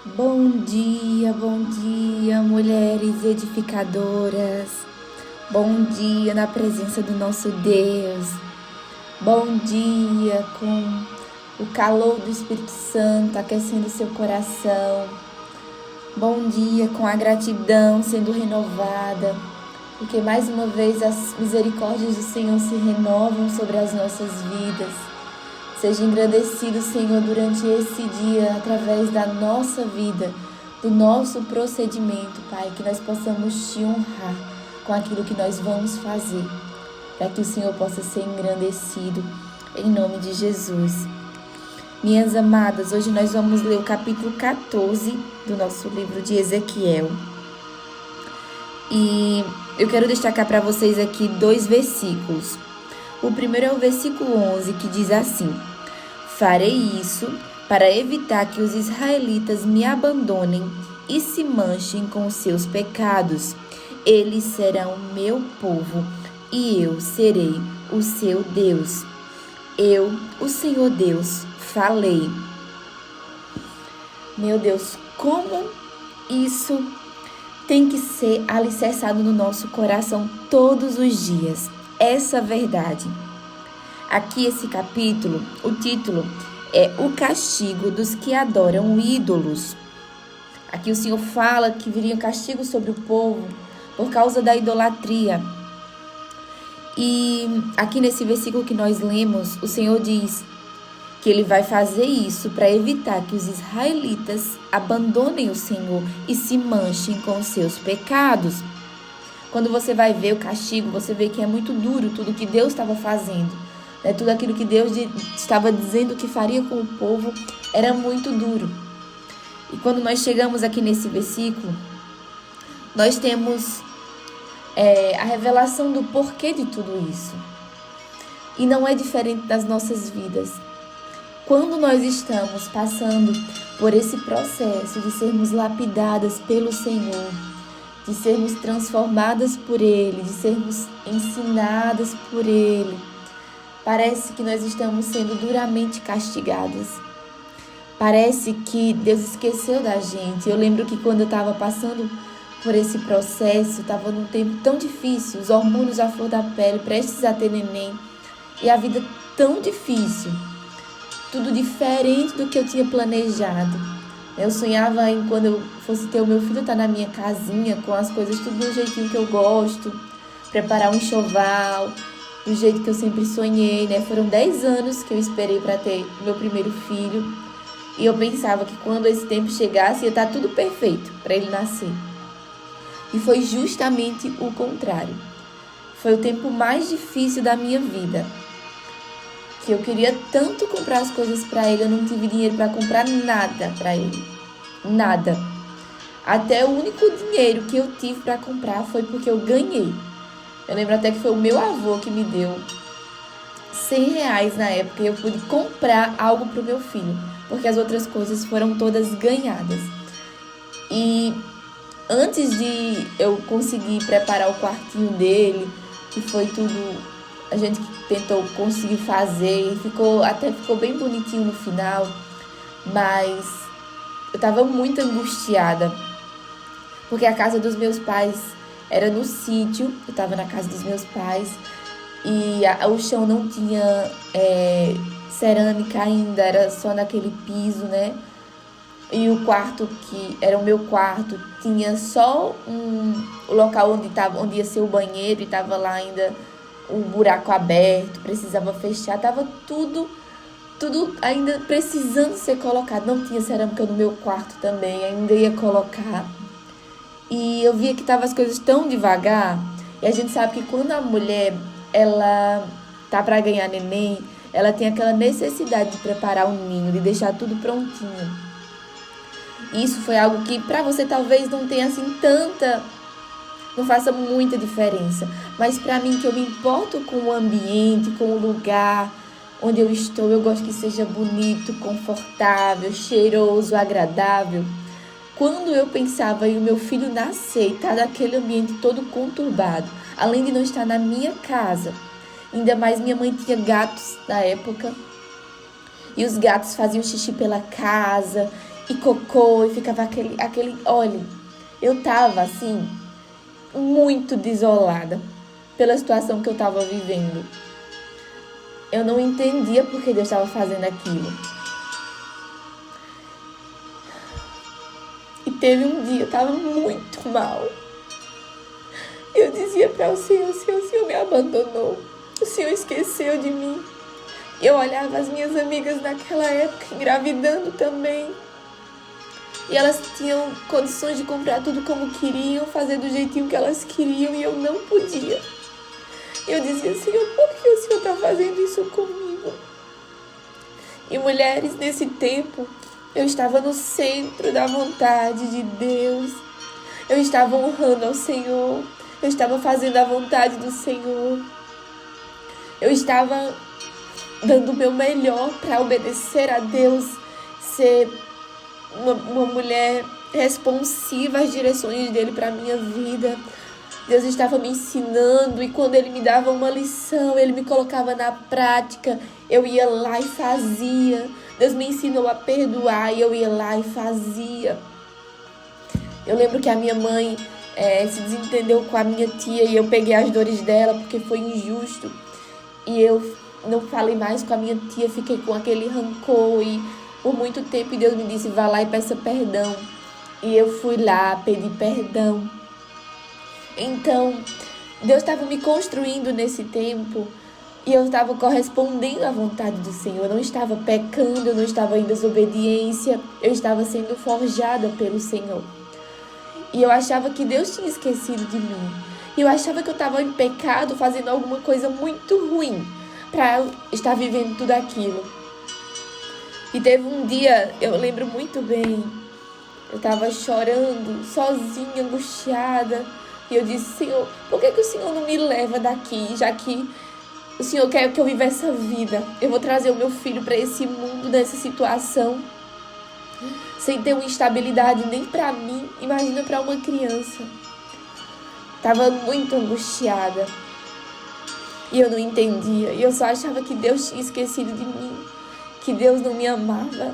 Bom dia, mulheres edificadoras. Bom dia na presença do nosso Deus. Bom dia com o calor do Espírito Santo aquecendo seu coração. Bom dia com a gratidão sendo renovada, porque mais uma vez as misericórdias do Senhor se renovam sobre as nossas vidas. Seja engrandecido, Senhor, durante esse dia, através da nossa vida, do nosso procedimento, Pai, que nós possamos te honrar com aquilo que nós vamos fazer, para que o Senhor possa ser engrandecido, em nome de Jesus. Minhas amadas, hoje nós vamos ler o capítulo 14 do nosso livro de Ezequiel. E eu quero destacar para vocês aqui 2 versículos. O primeiro é o versículo 11, que diz assim: farei isso para evitar que os israelitas me abandonem e se manchem com os seus pecados. Eles serão meu povo e eu serei o seu Deus. Eu, o Senhor Deus, falei. Meu Deus, como isso tem que ser alicerçado no nosso coração todos os dias. Essa verdade. Aqui esse capítulo, o título é O Castigo dos que adoram ídolos. Aqui o Senhor fala que viria um castigo sobre o povo por causa da idolatria. E aqui nesse versículo que nós lemos, o Senhor diz que Ele vai fazer isso para evitar que os israelitas abandonem o Senhor e se manchem com os seus pecados. Quando você vai ver o castigo, você vê que é muito duro tudo que Deus estava fazendo. Tudo aquilo que Deus estava dizendo que faria com o povo era muito duro. E quando nós chegamos aqui nesse versículo, nós temos a revelação do porquê de tudo isso. E não é diferente das nossas vidas. Quando nós estamos passando por esse processo de sermos lapidadas pelo Senhor, de sermos transformadas por Ele, de sermos ensinadas por Ele, parece que nós estamos sendo duramente castigadas. Parece que Deus esqueceu da gente. Eu lembro que quando eu estava passando por esse processo, estava num tempo tão difícil, os hormônios à flor da pele, prestes a ter neném, e a vida tão difícil, tudo diferente do que eu tinha planejado. Eu sonhava em, quando eu fosse ter o meu filho, estar na minha casinha, com as coisas tudo do jeitinho que eu gosto, preparar um enxoval, do jeito que eu sempre sonhei, né? Foram 10 anos que eu esperei para ter meu primeiro filho. E eu pensava que quando esse tempo chegasse, ia estar tudo perfeito para ele nascer. E foi justamente o contrário. Foi o tempo mais difícil da minha vida. Que eu queria tanto comprar as coisas para ele, eu não tive dinheiro para comprar nada para ele. Nada. Até o único dinheiro que eu tive para comprar foi porque eu ganhei. Eu lembro até que foi o meu avô que me deu R$100 na época e eu pude comprar algo para o meu filho, porque as outras coisas foram todas ganhadas. E antes de eu conseguir preparar o quartinho dele, que foi tudo, a gente tentou conseguir fazer, e ficou bem bonitinho no final, mas eu estava muito angustiada, porque a casa dos meus pais era no sítio, eu estava na casa dos meus pais e o chão não tinha cerâmica ainda, era só naquele piso, né? E o quarto, que era o meu quarto, tinha só o local onde ia ser o banheiro e estava lá ainda um buraco aberto, precisava fechar, estava tudo ainda precisando ser colocado. Não tinha cerâmica no meu quarto também, ainda ia colocar. E eu via que estavam as coisas tão devagar. E a gente sabe que quando a mulher, ela tá para ganhar neném, ela tem aquela necessidade de preparar o ninho, de deixar tudo prontinho. Isso foi algo que para você talvez não tenha assim não faça muita diferença. Mas para mim, que eu me importo com o ambiente, com o lugar onde eu estou, eu gosto que seja bonito, confortável, cheiroso, agradável. Quando eu pensava em o meu filho nascer e estar naquele ambiente todo conturbado, além de não estar na minha casa, ainda mais minha mãe tinha gatos na época, e os gatos faziam xixi pela casa, e cocô, e ficava olha, eu tava assim, muito desolada pela situação que eu tava vivendo. Eu não entendia por que Deus estava fazendo aquilo. E teve um dia, eu tava muito mal. Eu dizia para o Senhor, Senhor me abandonou. O Senhor esqueceu de mim. Eu olhava as minhas amigas naquela época engravidando também. E elas tinham condições de comprar tudo como queriam, fazer do jeitinho que elas queriam, e eu não podia. Eu dizia, Senhor, por que o Senhor está fazendo isso comigo? E mulheres, nesse tempo, eu estava no centro da vontade de Deus. Eu estava honrando ao Senhor. Eu estava fazendo a vontade do Senhor. Eu estava dando o meu melhor para obedecer a Deus, ser uma mulher responsiva às direções dele para a minha vida. Deus estava me ensinando, e quando Ele me dava uma lição, Ele me colocava na prática, eu ia lá e fazia. Deus me ensinou a perdoar, e eu ia lá e fazia. Eu lembro que a minha mãe se desentendeu com a minha tia, e eu peguei as dores dela porque foi injusto. E eu não falei mais com a minha tia, fiquei com aquele rancor, e por muito tempo Deus me disse, vá lá e peça perdão. E eu fui lá, pedi perdão. Então, Deus estava me construindo nesse tempo, e eu estava correspondendo à vontade do Senhor. Eu não estava pecando, eu não estava em desobediência, eu estava sendo forjada pelo Senhor. E eu achava que Deus tinha esquecido de mim. E eu achava que eu estava em pecado, fazendo alguma coisa muito ruim para eu estar vivendo tudo aquilo. E teve um dia, eu lembro muito bem, eu estava chorando, sozinha, angustiada. E eu disse, Senhor, por que o Senhor não me leva daqui, já que o Senhor quer que eu viva essa vida? Eu vou trazer o meu filho para esse mundo, nessa situação, sem ter uma estabilidade nem para mim, imagina para uma criança. Estava muito angustiada. E eu não entendia. E eu só achava que Deus tinha esquecido de mim, que Deus não me amava,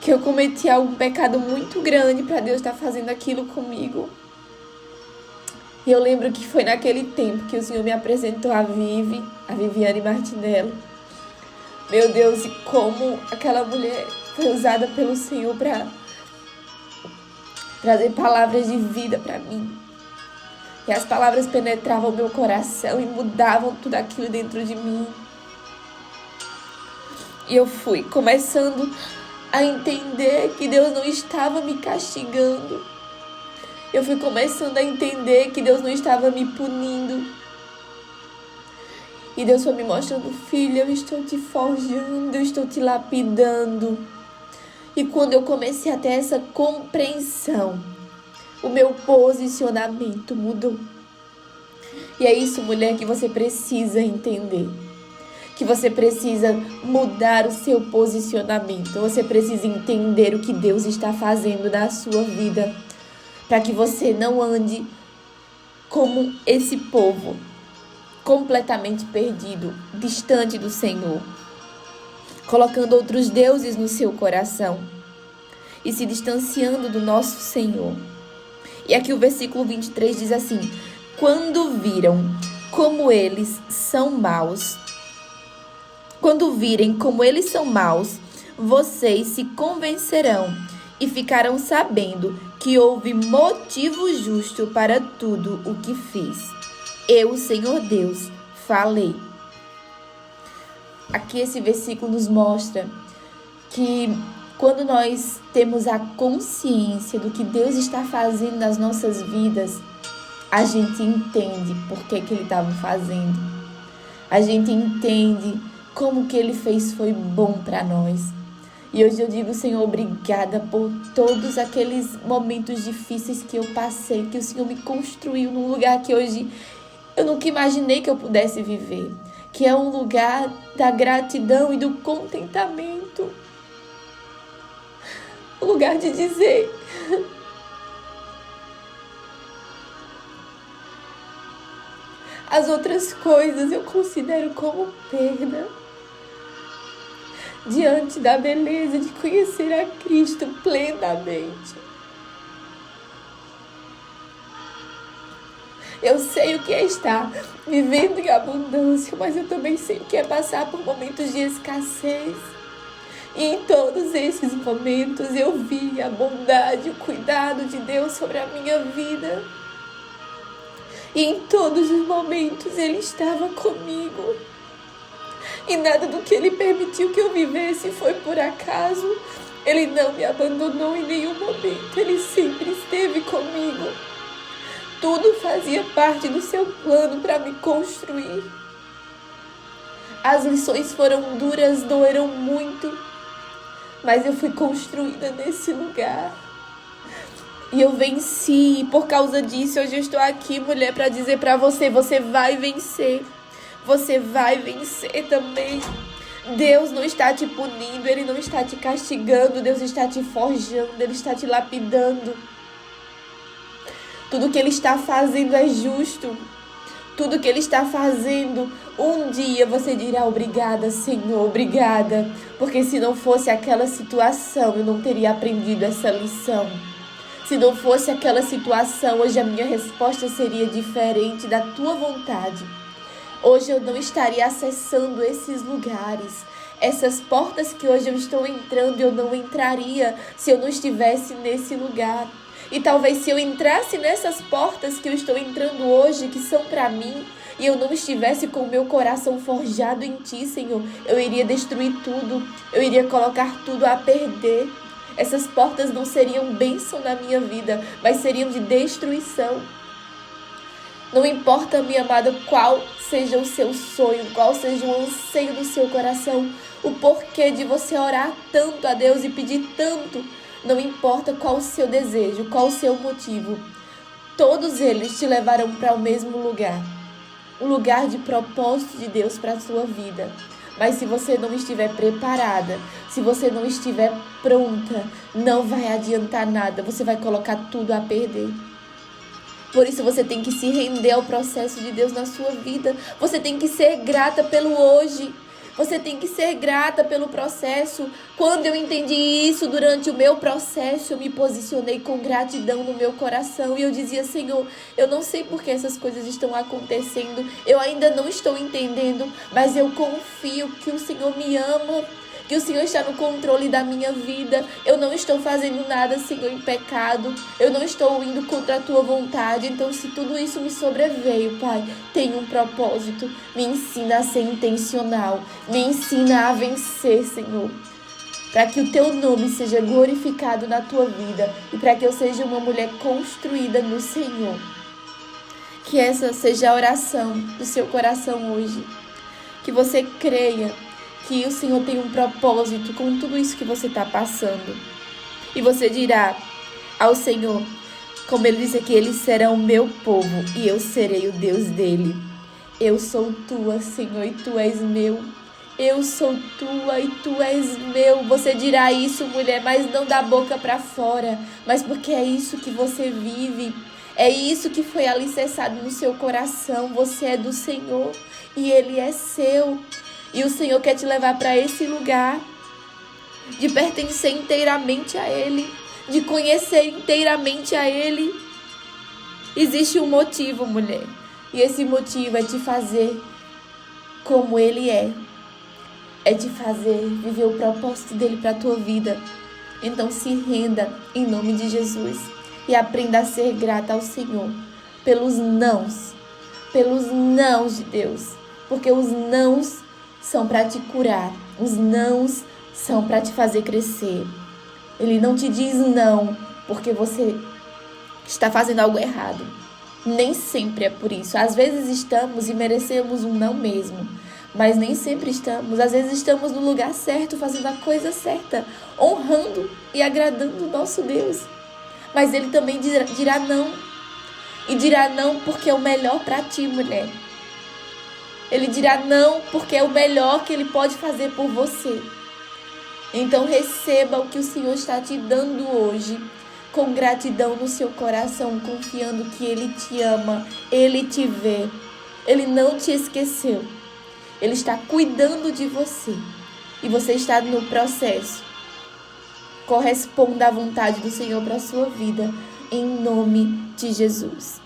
que eu cometi algum pecado muito grande para Deus estar fazendo aquilo comigo. E eu lembro que foi naquele tempo que o Senhor me apresentou a Viviane Martinello. Meu Deus, e como aquela mulher foi usada pelo Senhor para trazer palavras de vida para mim. E as palavras penetravam o meu coração e mudavam tudo aquilo dentro de mim. E eu fui começando a entender que Deus não estava me castigando. Eu fui começando a entender que Deus não estava me punindo. E Deus foi me mostrando, filha, eu estou te forjando, eu estou te lapidando. E quando eu comecei a ter essa compreensão, o meu posicionamento mudou. E é isso, mulher, que você precisa entender. Que você precisa mudar o seu posicionamento. Você precisa entender o que Deus está fazendo na sua vida, para que você não ande como esse povo, completamente perdido, distante do Senhor, colocando outros deuses no seu coração e se distanciando do nosso Senhor. E aqui o versículo 23 diz assim: quando viram como eles são maus, quando virem como eles são maus, vocês se convencerão e ficarão sabendo que houve motivo justo para tudo o que fiz. Eu, o Senhor Deus, falei. Aqui esse versículo nos mostra que quando nós temos a consciência do que Deus está fazendo nas nossas vidas, a gente entende por que Ele estava fazendo. A gente entende como que Ele fez foi bom para nós. E hoje eu digo, Senhor, obrigada por todos aqueles momentos difíceis que eu passei, que o Senhor me construiu num lugar que hoje eu nunca imaginei que eu pudesse viver, que é um lugar da gratidão e do contentamento. Um lugar de dizer: as outras coisas eu considero como perda. diante da beleza de conhecer a Cristo plenamente. Eu sei o que é estar vivendo em abundância, mas eu também sei o que é passar por momentos de escassez. E em todos esses momentos eu vi a bondade, o cuidado de Deus sobre a minha vida. E em todos os momentos Ele estava comigo. E nada do que Ele permitiu que eu vivesse foi por acaso. Ele não me abandonou em nenhum momento. Ele sempre esteve comigo. Tudo fazia parte do seu plano para me construir. As lições foram duras, doeram muito, mas eu fui construída nesse lugar. E eu venci, e por causa disso hoje eu estou aqui, mulher, para dizer para você, você vai vencer. Você vai vencer também. Deus não está te punindo, Ele não está te castigando, Deus está te forjando, Ele está te lapidando. Tudo que Ele está fazendo é justo. Tudo que Ele está fazendo, um dia você dirá obrigada, Senhor, obrigada. Porque se não fosse aquela situação, eu não teria aprendido essa lição. Se não fosse aquela situação, hoje a minha resposta seria diferente da tua vontade. Hoje eu não estaria acessando esses lugares. Essas portas que hoje eu estou entrando, eu não entraria se eu não estivesse nesse lugar. E talvez se eu entrasse nessas portas que eu estou entrando hoje, que são para mim, e eu não estivesse com o meu coração forjado em Ti, Senhor, eu iria destruir tudo, eu iria colocar tudo a perder. Essas portas não seriam bênção na minha vida, mas seriam de destruição. Não importa, minha amada, qual seja o seu sonho, qual seja o anseio do seu coração, o porquê de você orar tanto a Deus e pedir tanto. Não importa qual o seu desejo, qual o seu motivo, todos eles te levarão para o mesmo lugar. O lugar de propósito de Deus para a sua vida. Mas se você não estiver preparada, se você não estiver pronta, não vai adiantar nada, você vai colocar tudo a perder. Por isso você tem que se render ao processo de Deus na sua vida. Você tem que ser grata pelo hoje. Você tem que ser grata pelo processo. Quando eu entendi isso durante o meu processo, eu me posicionei com gratidão no meu coração. E eu dizia, Senhor, eu não sei por que essas coisas estão acontecendo. Eu ainda não estou entendendo, mas eu confio que o Senhor me ama, que o Senhor está no controle da minha vida. Eu não estou fazendo nada, Senhor, em pecado. Eu não estou indo contra a Tua vontade. Então, se tudo isso me sobreveio, Pai, tem um propósito. Me ensina a ser intencional. Me ensina a vencer, Senhor. Para que o Teu nome seja glorificado na Tua vida. E para que eu seja uma mulher construída no Senhor. Que essa seja a oração do seu coração hoje. Que você creia que o Senhor tem um propósito com tudo isso que você está passando. E você dirá ao Senhor, como Ele disse aqui, eles serão o meu povo e eu serei o Deus dele. Eu sou tua, Senhor, e tu és meu. Eu sou tua e tu és meu. Você dirá isso, mulher, mas não da boca para fora, mas porque é isso que você vive. É isso que foi alicerçado no seu coração. Você é do Senhor e Ele é seu. E o Senhor quer te levar para esse lugar de pertencer inteiramente a Ele, de conhecer inteiramente a Ele. Existe um motivo, mulher. E esse motivo é te fazer como Ele é. É te fazer viver o propósito dEle para a tua vida. Então se renda em nome de Jesus. E aprenda a ser grata ao Senhor pelos nãos de Deus. Porque os nãos são para te curar. Os nãos são para te fazer crescer. Ele não te diz não porque você está fazendo algo errado. Nem sempre é por isso. Às vezes estamos e merecemos um não mesmo. Mas nem sempre estamos. Às vezes estamos no lugar certo, fazendo a coisa certa, honrando e agradando o nosso Deus. Mas Ele também dirá não. E dirá não porque é o melhor para ti, mulher. Ele dirá não porque é o melhor que Ele pode fazer por você. Então receba o que o Senhor está te dando hoje, com gratidão no seu coração, confiando que Ele te ama, Ele te vê, Ele não te esqueceu. Ele está cuidando de você e você está no processo. Corresponda à vontade do Senhor para a sua vida, em nome de Jesus.